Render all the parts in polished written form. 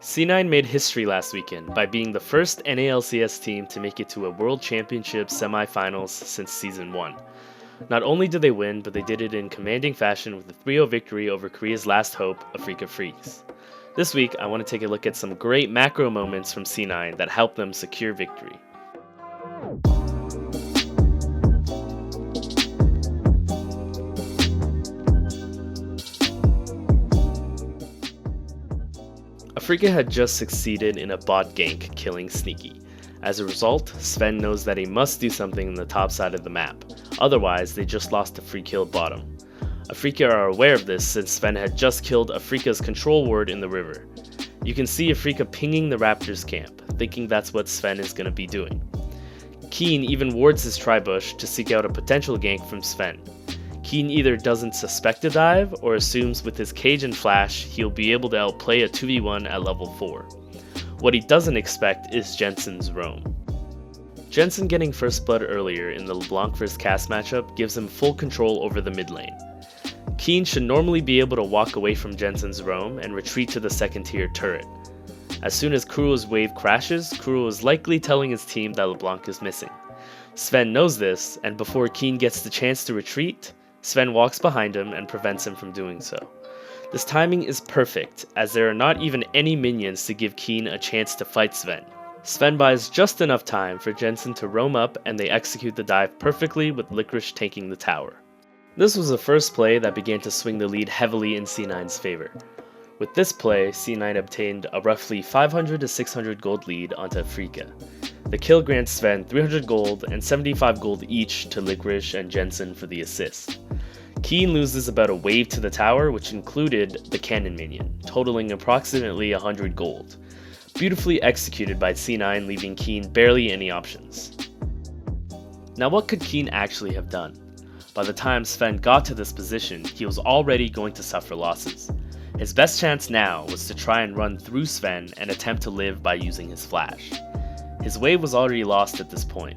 C9 made history last weekend by being the first NALCS team to make it to a World Championship semifinals since Season 1. Not only did they win, but they did it in commanding fashion with a 3-0 victory over Korea's last hope, Afreeca Freaks. This week, I want to take a look at some great macro moments from C9 that helped them secure victory. Afreeca had just succeeded in a bot gank killing Sneaky. As a result, Sven knows that he must do something in the top side of the map, otherwise they just lost a free kill bottom. Afreeca are aware of this since Sven had just killed Afreeca's control ward in the river. You can see Afreeca pinging the Raptors camp, thinking that's what Sven is going to be doing. Keen even wards his tri-bush to seek out a potential gank from Sven. Keen either doesn't suspect a dive or assumes with his cage and flash he'll be able to outplay a 2v1 at level 4. What he doesn't expect is Jensen's roam. Jensen getting first blood earlier in the LeBlanc vs Cass matchup gives him full control over the mid lane. Keen should normally be able to walk away from Jensen's roam and retreat to the second tier turret. As soon as Kuro's wave crashes, Kuro is likely telling his team that LeBlanc is missing. Sven knows this, and before Keen gets the chance to retreat, Sven walks behind him and prevents him from doing so. This timing is perfect, as there are not even any minions to give Keen a chance to fight Sven. Sven buys just enough time for Jensen to roam up and they execute the dive perfectly with Licorice taking the tower. This was the first play that began to swing the lead heavily in C9's favor. With this play, C9 obtained a roughly 500 to 600 gold lead onto Afreeca. The kill grants Sven 300 gold and 75 gold each to Licorice and Jensen for the assist. Keen loses about a wave to the tower, which included the cannon minion, totaling approximately 100 gold. Beautifully executed by C9, leaving Keen barely any options. Now what could Keen actually have done? By the time Sven got to this position, he was already going to suffer losses. His best chance now was to try and run through Sven and attempt to live by using his flash. His wave was already lost at this point.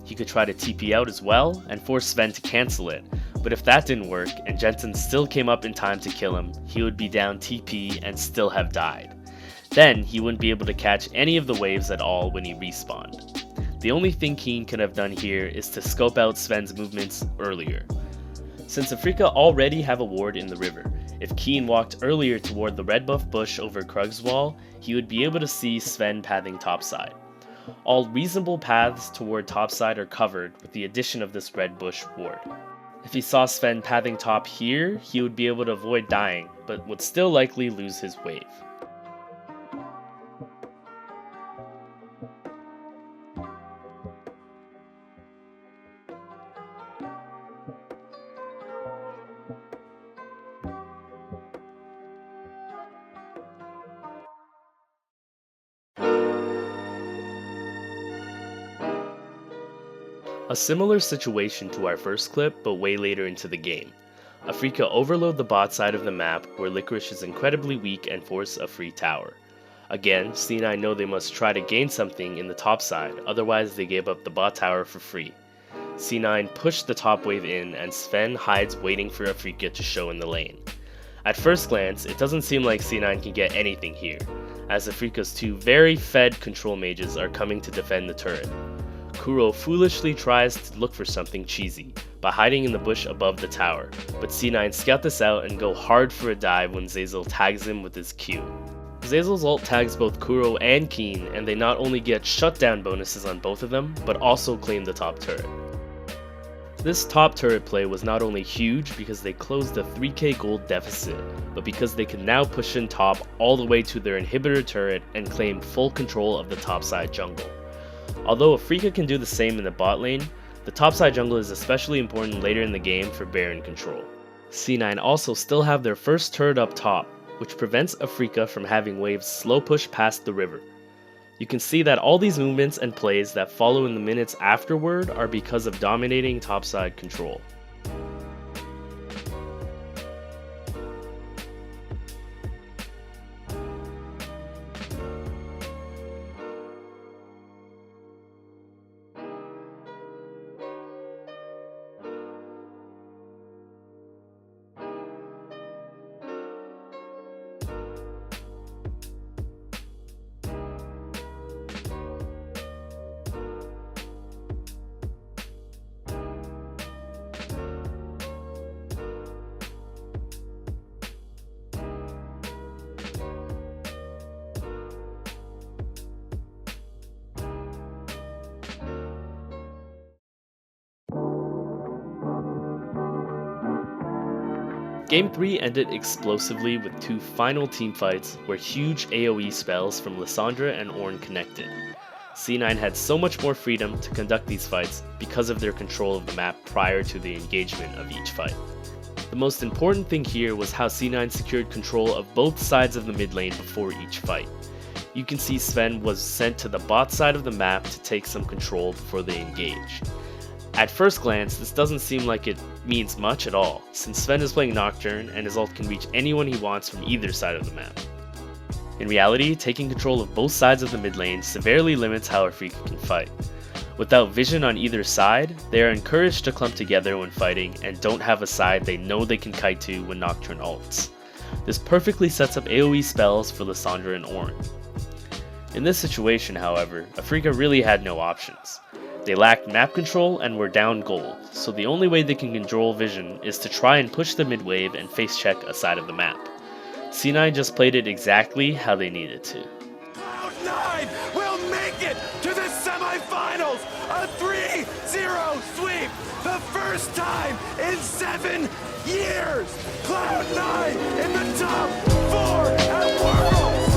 He could try to TP out as well and force Sven to cancel it, but if that didn't work and Jensen still came up in time to kill him, he would be down TP and still have died. Then he wouldn't be able to catch any of the waves at all when he respawned. The only thing Keen could have done here is to scope out Sven's movements earlier. Since Afreeca already have a ward in the river, if Keen walked earlier toward the red buff bush over Krug's wall, he would be able to see Sven pathing topside. All reasonable paths toward topside are covered with the addition of this red bush ward. If he saw Sven pathing top here, he would be able to avoid dying, but would still likely lose his wave. A similar situation to our first clip, but way later into the game. Afreeca overload the bot side of the map, where Licorice is incredibly weak and force a free tower. Again, C9 know they must try to gain something in the top side, otherwise they gave up the bot tower for free. C9 pushed the top wave in, and Sven hides waiting for Afreeca to show in the lane. At first glance, it doesn't seem like C9 can get anything here, as Afreeca's two very fed control mages are coming to defend the turret. Kuro foolishly tries to look for something cheesy by hiding in the bush above the tower, but C9 scout this out and go hard for a dive when Zeyzal tags him with his Q. Zeyzal's ult tags both Kuro and Keen, and they not only get shutdown bonuses on both of them, but also claim the top turret. This top turret play was not only huge because they closed a 3k gold deficit, but because they can now push in top all the way to their inhibitor turret and claim full control of the topside jungle. Although Afreeca can do the same in the bot lane, the topside jungle is especially important later in the game for Baron control. C9 also still have their first turret up top, which prevents Afreeca from having waves slow push past the river. You can see that all these movements and plays that follow in the minutes afterward are because of dominating topside control. Game 3 ended explosively with 2 final team fights where huge AoE spells from Lissandra and Ornn connected. C9 had so much more freedom to conduct these fights because of their control of the map prior to the engagement of each fight. The most important thing here was how C9 secured control of both sides of the mid lane before each fight. You can see Sven was sent to the bot side of the map to take some control before they engaged. At first glance, this doesn't seem like it means much at all, since Sven is playing Nocturne and his ult can reach anyone he wants from either side of the map. In reality, taking control of both sides of the mid lane severely limits how Afreeca can fight. Without vision on either side, they are encouraged to clump together when fighting and don't have a side they know they can kite to when Nocturne ults. This perfectly sets up AoE spells for Lissandra and Ornn. In this situation, however, Afreeca really had no options. They lacked map control and were down gold, so the only way they can control vision is to try and push the mid wave and face check a side of the map. C9 just played it exactly how they needed to. Cloud9 will make it to the semifinals! A 3-0 sweep! The first time in 7 years! Cloud9 in the top 4 at Worlds!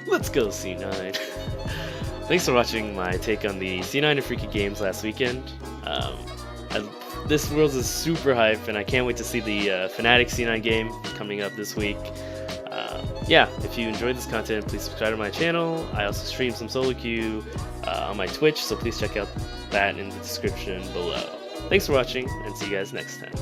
Let's go C9. Thanks for watching my take on the C9 Afreeca games last weekend. This Worlds is super hype and I can't wait to see the Fnatic C9 game coming up this week. Yeah, if you enjoyed this content, please subscribe to my channel. I also stream some solo queue on my Twitch, so please check out that in the description below. Thanks for watching and see you guys next time.